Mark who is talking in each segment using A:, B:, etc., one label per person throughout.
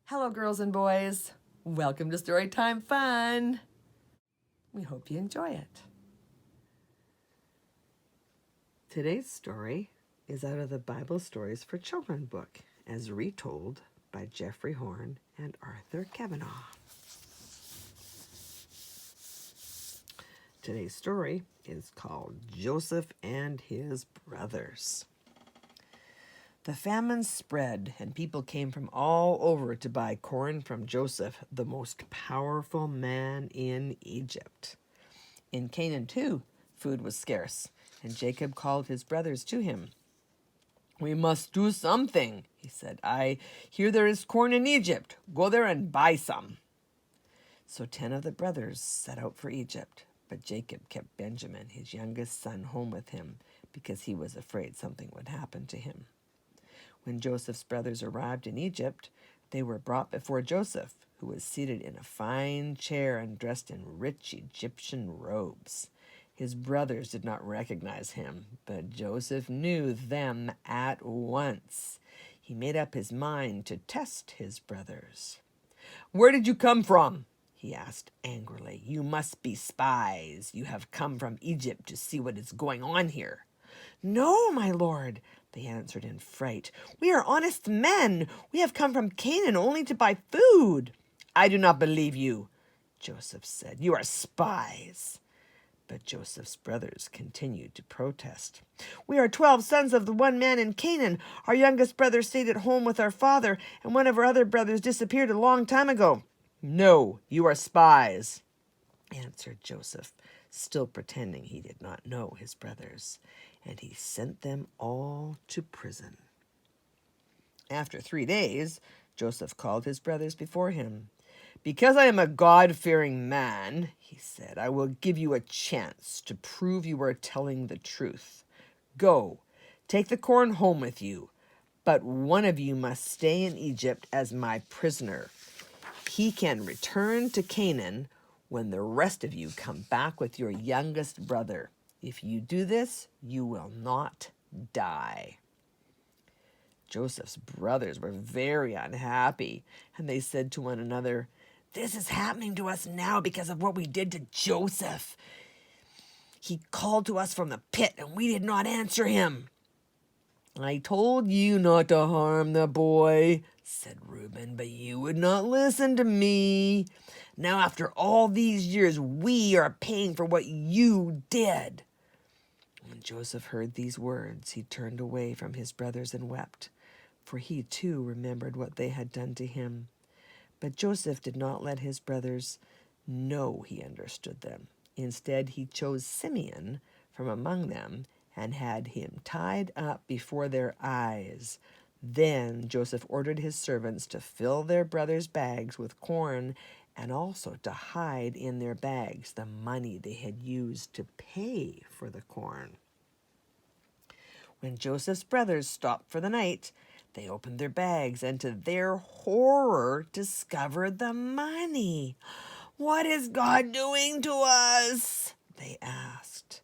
A: Hello, girls and boys. Welcome to Storytime Fun. We hope you enjoy it. Today's story is out of the Bible Stories for Children book, as retold by Jeffrey Horn and Arthur Kavanaugh. Today's story is called Joseph and His Brothers. The famine spread, and people came from all over to buy corn from Joseph, the most powerful man in Egypt. In Canaan, too, food was scarce, and Jacob called his brothers to him. "We must do something," he said. "I hear there is corn in Egypt. Go there and buy some." So 10 of the brothers set out for Egypt, but Jacob kept Benjamin, his youngest son, home with him because he was afraid something would happen to him. When Joseph's brothers arrived in Egypt, they were brought before Joseph, who was seated in a fine chair and dressed in rich Egyptian robes. His brothers did not recognize him, but Joseph knew them at once. He made up his mind to test his brothers. "Where did you come from?" he asked angrily. "You must be spies. You have come from Egypt to see what is going on here." "No, my lord," they answered in fright. "We are honest men. We have come from Canaan only to buy food." "I do not believe you," Joseph said. "You are spies." But Joseph's brothers continued to protest. "We are 12 sons of the one man in Canaan. Our youngest brother stayed at home with our father, and one of our other brothers disappeared a long time ago." "No, you are spies," answered Joseph, still pretending he did not know his brothers, and he sent them all to prison. After 3 days, Joseph called his brothers before him. "Because I am a God-fearing man," he said, "I will give you a chance to prove you are telling the truth. Go, take the corn home with you, but one of you must stay in Egypt as my prisoner. He can return to Canaan when the rest of you come back with your youngest brother. If you do this, you will not die." Joseph's brothers were very unhappy, and they said to one another, "This is happening to us now because of what we did to Joseph. He called to us from the pit, and we did not answer him." "I told you not to harm the boy," said Reuben, "but you would not listen to me. Now, after all these years, we are paying for what you did." When Joseph heard these words, he turned away from his brothers and wept, for he too remembered what they had done to him. But Joseph did not let his brothers know he understood them. Instead, he chose Simeon from among them and had him tied up before their eyes. Then Joseph ordered his servants to fill their brothers' bags with corn and also to hide in their bags the money they had used to pay for the corn. When Joseph's brothers stopped for the night, they opened their bags and to their horror discovered the money. "What is God doing to us?" they asked.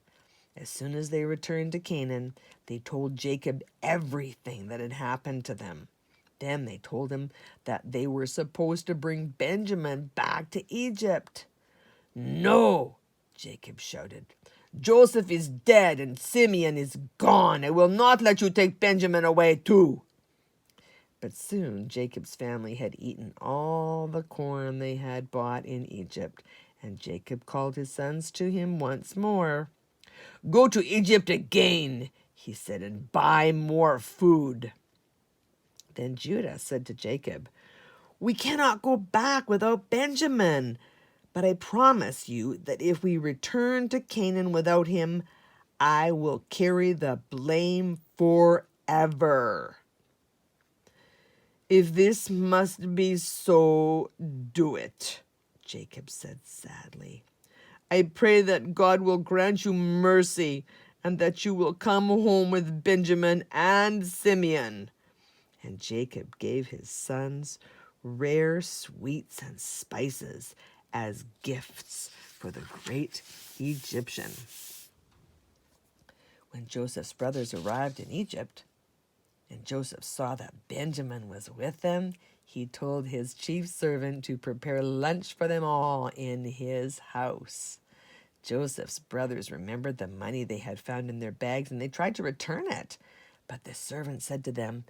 A: As soon as they returned to Canaan, they told Jacob everything that had happened to them. Then they told him that they were supposed to bring Benjamin back to Egypt. "No," Jacob shouted. "Joseph is dead and Simeon is gone. I will not let you take Benjamin away too." But soon Jacob's family had eaten all the corn they had bought in Egypt, and Jacob called his sons to him once more. "Go to Egypt again," he said, "and buy more food." Then Judah said to Jacob, "We cannot go back without Benjamin, but I promise you that if we return to Canaan without him, I will carry the blame forever." "If this must be so, do it," Jacob said sadly. "I pray that God will grant you mercy and that you will come home with Benjamin and Simeon." And Jacob gave his sons rare sweets and spices as gifts for the great Egyptian. When Joseph's brothers arrived in Egypt, and Joseph saw that Benjamin was with them, he told his chief servant to prepare lunch for them all in his house. Joseph's brothers remembered the money they had found in their bags, and they tried to return it. But the servant said to them,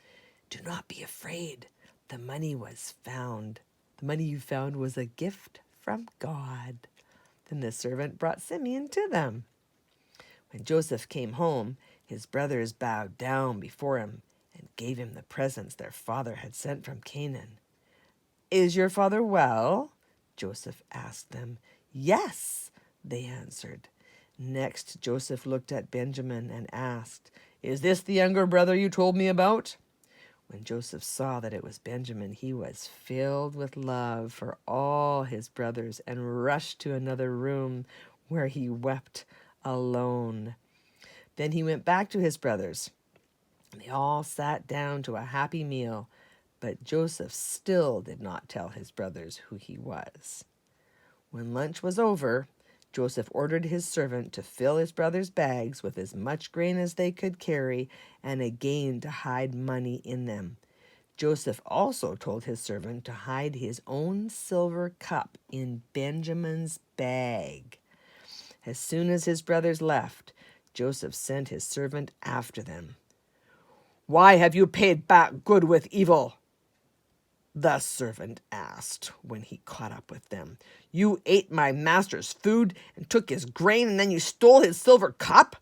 A: "Do not be afraid. The money you found was a gift from God." Then the servant brought Simeon to them. When Joseph came home, his brothers bowed down before him and gave him the presents their father had sent from Canaan. "Is your father well?" Joseph asked them. "Yes," they answered. Next, Joseph looked at Benjamin and asked, "Is this the younger brother you told me about?" When Joseph saw that it was Benjamin, he was filled with love for all his brothers and rushed to another room where he wept alone. Then he went back to his brothers. They all sat down to a happy meal, but Joseph still did not tell his brothers who he was. When lunch was over, Joseph ordered his servant to fill his brothers' bags with as much grain as they could carry, and again to hide money in them. Joseph also told his servant to hide his own silver cup in Benjamin's bag. As soon as his brothers left, Joseph sent his servant after them. "Why have you paid back good with evil?" the servant asked when he caught up with them. "You ate my master's food and took his grain, and then you stole his silver cup?"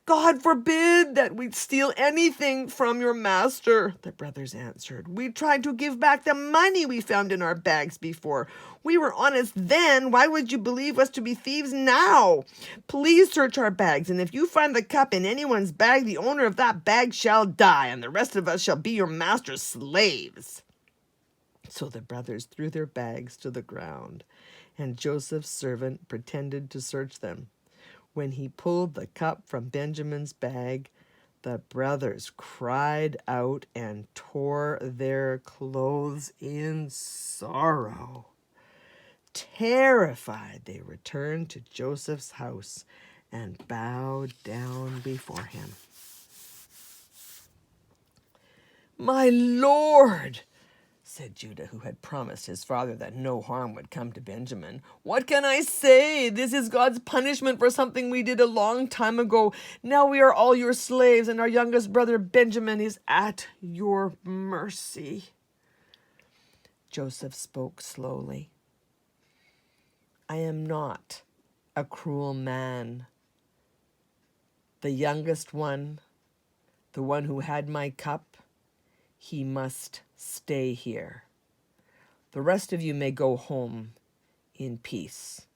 A: "God forbid that we'd steal anything from your master," the brothers answered. "We tried to give back the money we found in our bags before. We were honest then. Why would you believe us to be thieves now? Please search our bags, and if you find the cup in anyone's bag, the owner of that bag shall die, and the rest of us shall be your master's slaves." So the brothers threw their bags to the ground, and Joseph's servant pretended to search them. When he pulled the cup from Benjamin's bag, the brothers cried out and tore their clothes in sorrow. Terrified, they returned to Joseph's house and bowed down before him. "My lord," said Judah, who had promised his father that no harm would come to Benjamin, "what can I say? This is God's punishment for something we did a long time ago. Now we are all your slaves, and our youngest brother Benjamin is at your mercy." Joseph spoke slowly. "I am not a cruel man. The youngest one, the one who had my cup, he must stay here. The rest of you may go home in peace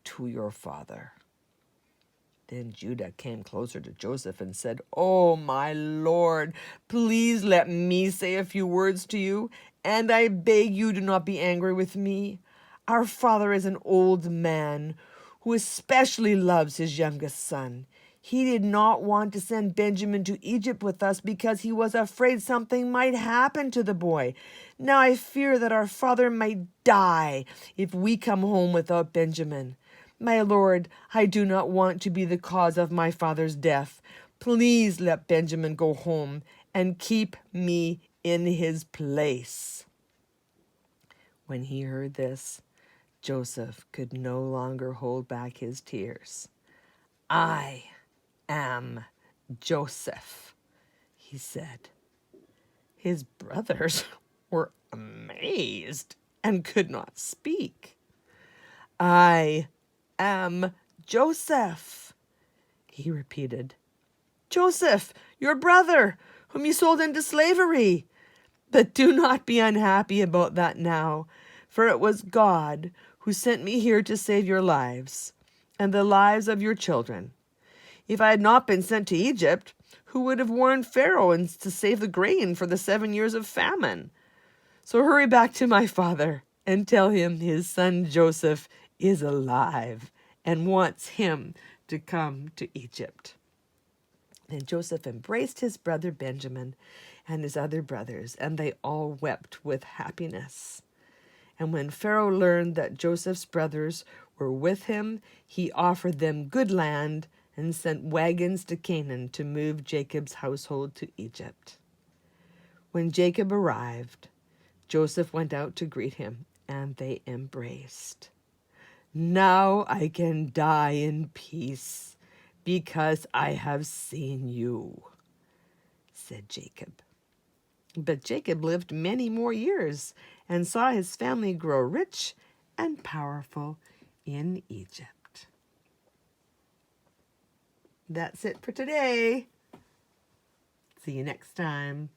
A: to your father." Then Judah came closer to Joseph and said, "Oh, my lord, please let me say a few words to you, and I beg you do not be angry with me. Our father is an old man who especially loves his youngest son. He did not want to send Benjamin to Egypt with us because he was afraid something might happen to the boy. Now I fear that our father might die if we come home without Benjamin. My lord, I do not want to be the cause of my father's death. Please let Benjamin go home and keep me in his place." When he heard this, Joseph could no longer hold back his tears. "I am Joseph," he said. His brothers were amazed and could not speak. "I am Joseph," he repeated. "Joseph, your brother, whom you sold into slavery. But do not be unhappy about that now, for it was God who sent me here to save your lives and the lives of your children. If I had not been sent to Egypt, who would have warned Pharaoh and to save the grain for the 7 years of famine? So hurry back to my father and tell him his son Joseph is alive and wants him to come to Egypt." And Joseph embraced his brother Benjamin and his other brothers, and they all wept with happiness. And when Pharaoh learned that Joseph's brothers were with him, he offered them good land and sent wagons to Canaan to move Jacob's household to Egypt. When Jacob arrived, Joseph went out to greet him, and they embraced. "Now I can die in peace, because I have seen you," said Jacob. But Jacob lived many more years and saw his family grow rich and powerful in Egypt. That's it for today. See you next time.